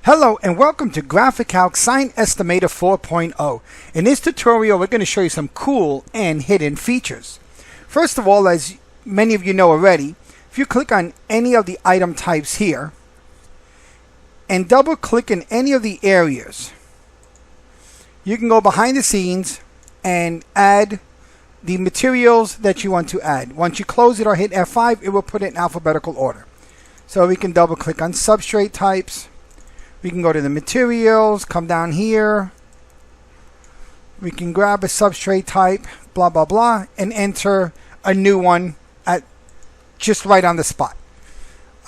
Hello and welcome to GraphixCALC Sign Estimator 4.0. In this tutorial, we're going to show you some cool and hidden features. First of all, as many of you know already, if you click on any of the item types here and double click in any of the areas, you can go behind the scenes and add the materials that you want to add. Once you close it or hit F5, it will put it in alphabetical order. So we can double click on substrate types. We can go to the materials, come down here. We can grab a substrate type, blah, blah, blah, and enter a new one at just right on the spot.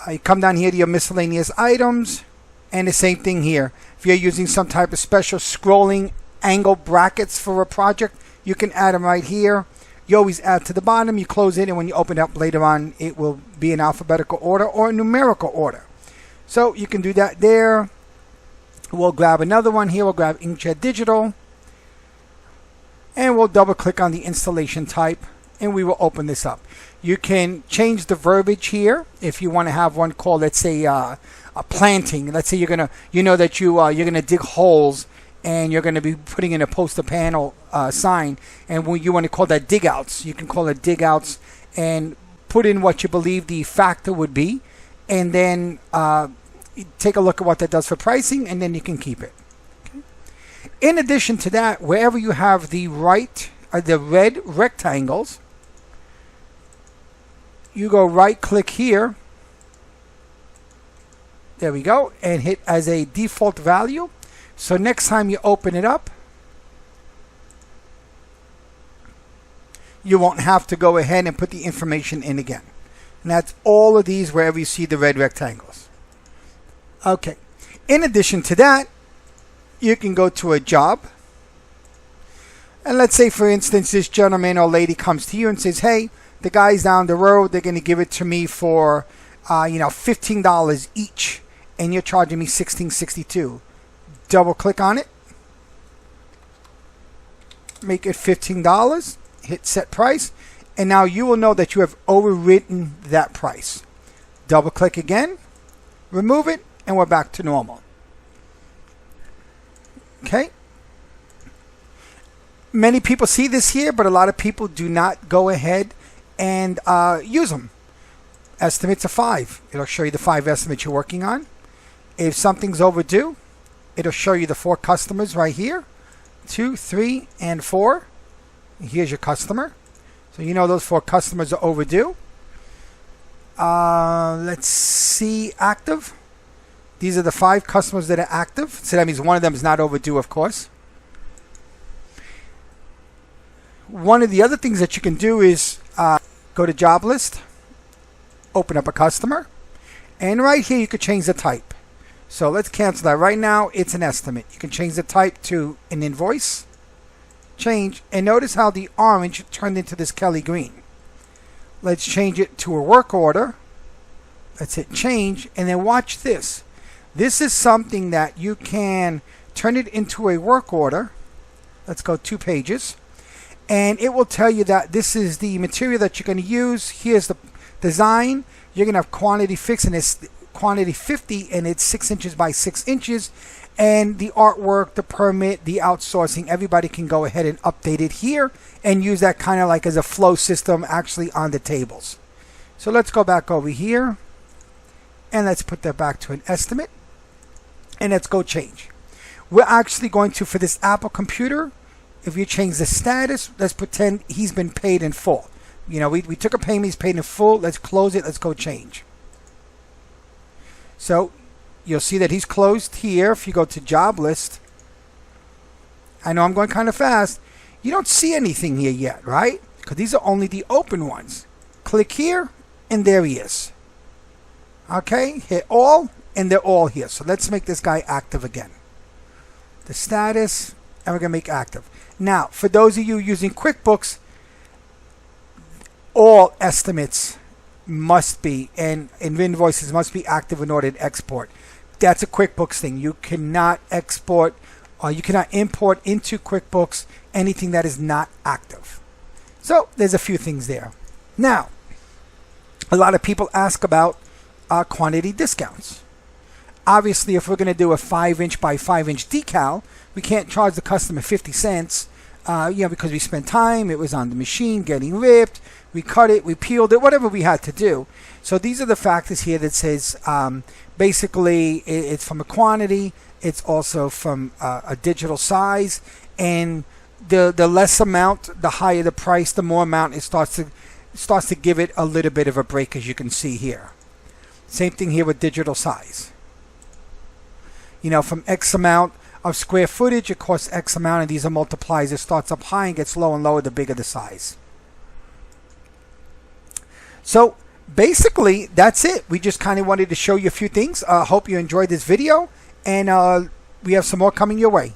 You come down here to your miscellaneous items, and the same thing here. If you're using some type of special scrolling angle brackets for a project, you can add them right here. You always add to the bottom, you close it, and when you open it up later on, it will be in alphabetical order or numerical order. So you can do that there. We'll grab another one here. We'll grab Inkjet Digital. And we'll double click on the installation type. And we will open this up. You can change the verbiage here. If you want to have one called, let's say, a planting. Let's say you're going to, you're going to dig holes. And you're going to be putting in a poster panel sign. And when you want to call that dig outs, you can call it dig outs. And put in what you believe the factor would be. And then take a look at what that does for pricing, and then you can keep it. Okay. In addition to that, wherever you have the red rectangles, you go right click here. There we go, and hit as a default value. So next time you open it up, you won't have to go ahead and put the information in again. And that's all of these wherever you see the red rectangles. Okay. In addition to that, you can go to a job. And let's say, for instance, this gentleman or lady comes to you and says, hey, the guys down the road, they're going to give it to me for, $15 each. And you're charging me $16.62. Double click on it. Make it $15. Hit set price. And now you will know that you have overwritten that price. Double click again. Remove it. And we're back to normal. Okay. Many people see this here, but a lot of people do not go ahead and use them. Estimates of 5. It'll show you the 5 estimates you're working on. If something's overdue, it'll show you the 4 customers right here. 2, 3, and 4. Here's your customer. So you know those 4 customers are overdue. Let's see, active. These are the 5 customers that are active. So that means one of them is not overdue, of course. One of the other things that you can do is go to job list, open up a customer, and right here you could change the type. So let's cancel that. Right now it's an estimate. You can change the type to an invoice. Change, and notice how the orange turned into this Kelly green. Let's change it to a work order. Let's hit change, and then watch this. This is something that you can turn it into a work order. Let's go 2 pages. And it will tell you that this is the material that you're going to use. Here's the design. You're going to have quantity fixed, and it's quantity 50, and it's 6 inches by 6 inches. And the artwork, the permit, the outsourcing, everybody can go ahead and update it here and use that kind of like as a flow system actually on the tables. So let's go back over here. And let's put that back to an estimate. And let's go change. We're actually going to, for this Apple computer, if you change the status, let's pretend he's been paid in full. You know, we took a payment, he's paid in full. Let's close it. Let's go change. So you'll see that he's closed here. If you go to job list, I know I'm going kind of fast. You don't see anything here yet, right? Because these are only the open ones. Click here, and there he is. Okay, hit all, and they're all here. So let's make this guy active again. The status, and we're going to make active. Now, for those of you using QuickBooks, all estimates must be, and invoices must be active in order to export. That's a QuickBooks thing. You cannot export, or you cannot import into QuickBooks anything that is not active. So there's a few things there. Now, a lot of people ask about quantity discounts. Obviously, if we're going to do a 5-inch by 5-inch decal, we can't charge the customer 50 cents, because we spent time, it was on the machine getting ripped, we cut it, we peeled it, whatever we had to do. So these are the factors here that says basically it's from a quantity, it's also from a digital size, and the less amount, the higher the price, the more amount it starts to give it a little bit of a break, as you can see here. Same thing here with digital size. From X amount of square footage, it costs X amount, and these are multipliers. It starts up high and gets low and lower the bigger the size. So basically, that's it. We just kind of wanted to show you a few things. Hope you enjoyed this video, and we have some more coming your way.